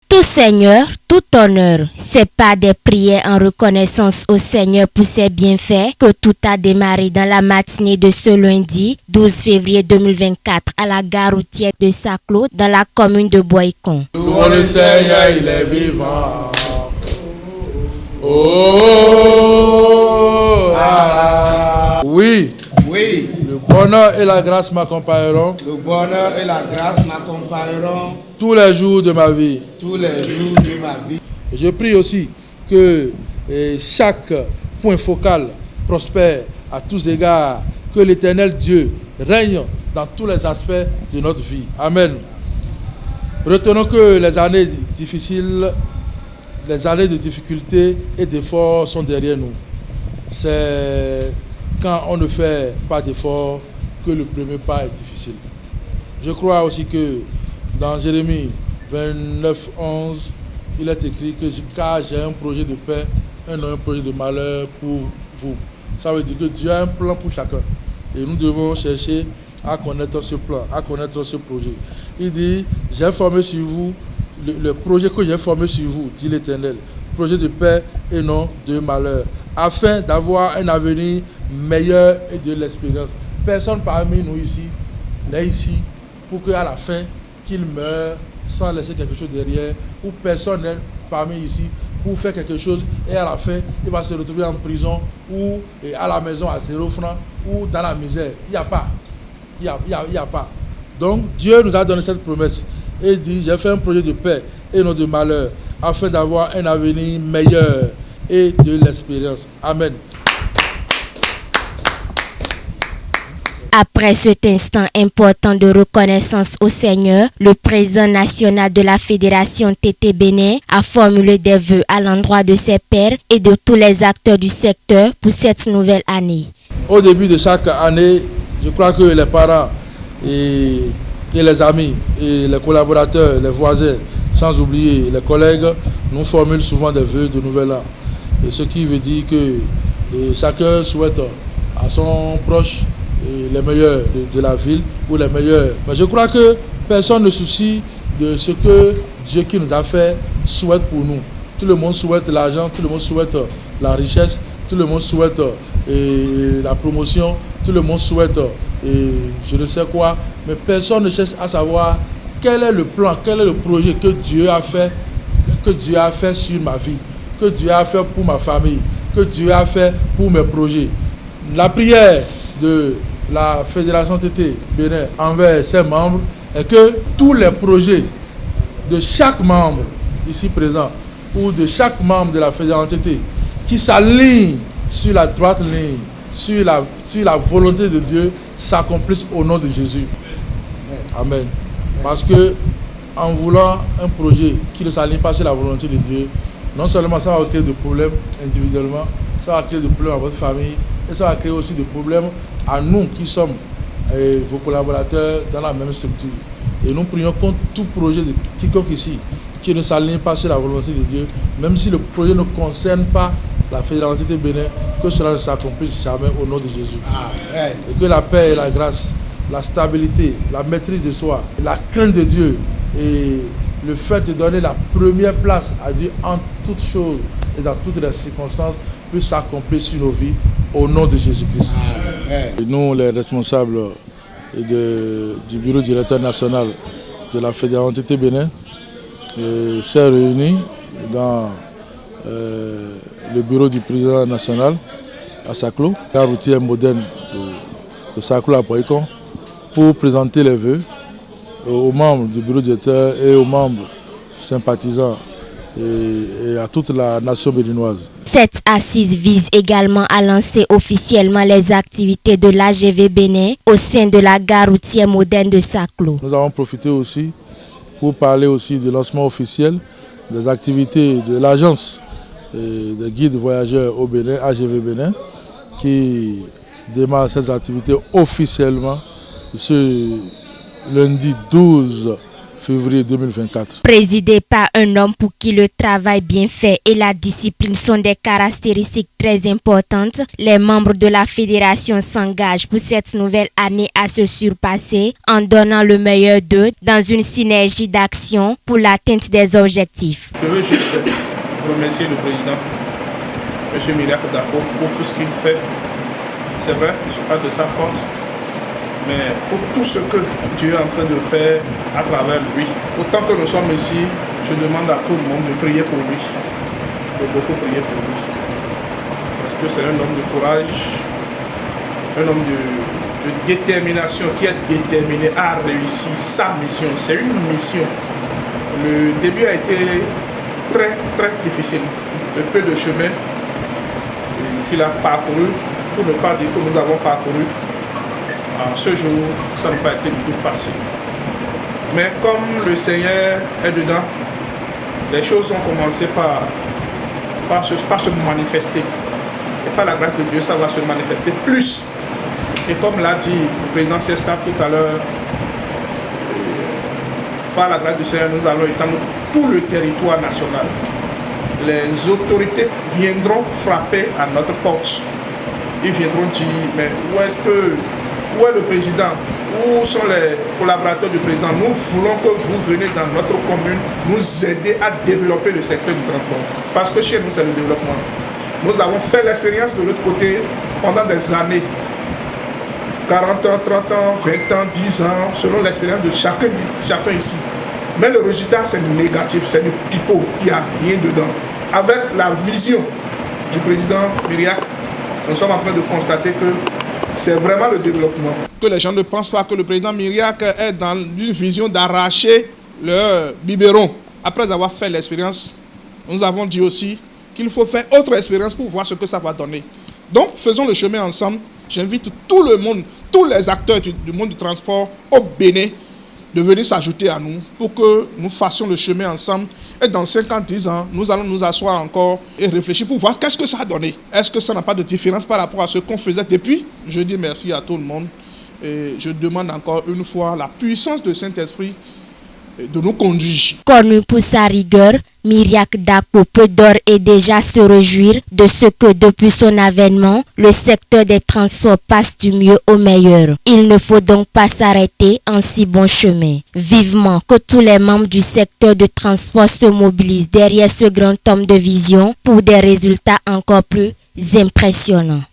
Tout Seigneur, tout honneur, c'est par des prières en reconnaissance au Seigneur pour ses bienfaits que tout a démarré dans la matinée de ce lundi 12 février 2024 à la gare routière de Saclo dans la commune de Boycon. Louons le Seigneur, il est vivant. Oui. Le bonheur et la grâce m'accompagneront. Le bonheur et la grâce m'accompagneront tous les jours de ma vie. tous les jours de ma vie. Je prie aussi que chaque point focal prospère à tous égards, que l'Éternel Dieu règne dans tous les aspects de notre vie. Amen. Retenons que les années difficiles, les années de difficultés et d'efforts sont derrière nous. C'est quand on ne fait pas d'efforts que le premier pas est difficile. Je crois aussi que dans Jérémie 29, 11, il est écrit que car j'ai un projet de paix et non un projet de malheur pour vous. Ça veut dire que Dieu a un plan pour chacun. Et nous devons chercher à connaître ce plan, à connaître ce projet. Il dit, j'ai formé sur vous, le projet que j'ai formé sur vous, dit l'Éternel, projet de paix et non de malheur, afin d'avoir un avenir meilleur et de l'expérience. Personne parmi nous ici n'est ici pour qu'à la fin, qu'il meure sans laisser quelque chose derrière, ou personne n'est parmi ici pour faire quelque chose et à la fin, il va se retrouver en prison ou à la maison à 0 francs ou dans la misère. Il n'y a pas. Il n'y a pas. Donc, Dieu nous a donné cette promesse et dit, j'ai fait un projet de paix et non de malheur, afin d'avoir un avenir meilleur et de l'expérience. Amen. Après cet instant important de reconnaissance au Seigneur, le président national de la Fédération TT Bénin a formulé des vœux à l'endroit de ses pairs et de tous les acteurs du secteur pour cette nouvelle année. Au début de chaque année, je crois que les parents et les amis et les collaborateurs, les voisins, sans oublier les collègues, nous formulent souvent des vœux de nouvel an. Et ce qui veut dire que chacun souhaite à son proche les meilleurs de la ville ou les meilleurs. Mais je crois que personne ne soucie de ce que Dieu qui nous a fait souhaite pour nous. Tout le monde souhaite l'argent, tout le monde souhaite la richesse, tout le monde souhaite la promotion, tout le monde souhaite je ne sais quoi. Mais personne ne cherche à savoir quel est le plan, quel est le projet que Dieu a fait sur ma vie, que Dieu a fait pour ma famille, que Dieu a fait pour mes projets. La prière de la Fédération TT Bénin envers ses membres est que tous les projets de chaque membre ici présent ou de chaque membre de la Fédération TT qui s'alignent sur la droite ligne, sur la volonté de Dieu, s'accomplissent au nom de Jésus. Amen. Parce que en voulant un projet qui ne s'aligne pas sur la volonté de Dieu, non seulement ça va créer des problèmes individuellement, ça va créer des problèmes à votre famille, et ça va créer aussi des problèmes à nous qui sommes vos collaborateurs dans la même structure. Et nous prions contre tout projet de quiconque ici qui ne s'aligne pas sur la volonté de Dieu, même si le projet ne concerne pas la Fédération TT Bénin, que cela ne s'accomplisse jamais au nom de Jésus. Amen. Et que la paix et la grâce, la stabilité, la maîtrise de soi, la crainte de Dieu et le fait de donner la première place à Dieu en toutes choses et dans toutes les circonstances puisse s'accomplir sur nos vies au nom de Jésus-Christ. Nous, les responsables du bureau directeur national de la Fédération TT Bénin, s'est réunis dans le bureau du président national à Saclo, la routière moderne de Saclo à Boycon, pour présenter les vœux aux membres du bureau directeur et aux membres sympathisants et à toute la nation béninoise. Cette assise vise également à lancer officiellement les activités de l'AGV Bénin au sein de la gare routière moderne de Saclo. Nous avons profité aussi pour parler aussi du lancement officiel des activités de l'agence des guides voyageurs au Bénin, AGV Bénin, qui démarre ces activités officiellement ce lundi 12 février 2024. Présidé par un homme pour qui le travail bien fait et la discipline sont des caractéristiques très importantes, les membres de la fédération s'engagent pour cette nouvelle année à se surpasser en donnant le meilleur d'eux dans une synergie d'action pour l'atteinte des objectifs. Je veux juste remercier le président, M. Myriack Dacko, pour tout ce qu'il fait. C'est vrai, je parle de sa force, mais pour tout ce que Dieu est en train de faire à travers lui. Autant que nous sommes ici, je demande à tout le monde de prier pour lui, de beaucoup prier pour lui. Parce que c'est un homme de courage, un homme de détermination, qui est déterminé à réussir sa mission. C'est une mission. Le début a été très très difficile. Le peu de chemin qu'il a parcouru, pour ne pas dire que nous avons parcouru, ce jour, ça n'a pas été du tout facile. Mais comme le Seigneur est dedans, les choses ont commencé par se manifester. Et par la grâce de Dieu, ça va se manifester plus. Et comme l'a dit le président Siesta tout à l'heure, par la grâce du Seigneur, nous allons étendre tout le territoire national. Les autorités viendront frapper à notre porte. Ils viendront dire, mais où est le président? Où sont les collaborateurs du président? Nous voulons que vous venez dans notre commune nous aider à développer le secteur du transport. Parce que chez nous, c'est le développement. Nous avons fait l'expérience de l'autre côté pendant des années. 40 ans, 30 ans, 20 ans, 10 ans, selon l'expérience de chacun ici. Mais le résultat, c'est négatif, c'est du pipeau, il n'y a rien dedans. Avec la vision du président Myriack, nous sommes en train de constater que c'est vraiment le développement. Que les gens ne pensent pas que le président Myriack est dans une vision d'arracher le biberon. Après avoir fait l'expérience, nous avons dit aussi qu'il faut faire autre expérience pour voir ce que ça va donner. Donc, faisons le chemin ensemble. J'invite tout le monde, tous les acteurs du monde du transport au Bénin de venir s'ajouter à nous pour que nous fassions le chemin ensemble. Et dans 5 ans, 10 ans, nous allons nous asseoir encore et réfléchir pour voir qu'est-ce que ça a donné. Est-ce que ça n'a pas de différence par rapport à ce qu'on faisait depuis? Je dis merci à tout le monde et je demande encore une fois la puissance du Saint-Esprit de nous conduire. Connu pour sa rigueur, Myriack Dacko peut d'ores et déjà se réjouir de ce que depuis son avènement, le secteur des transports passe du mieux au meilleur. Il ne faut donc pas s'arrêter en si bon chemin. Vivement que tous les membres du secteur de transport se mobilisent derrière ce grand homme de vision pour des résultats encore plus impressionnants.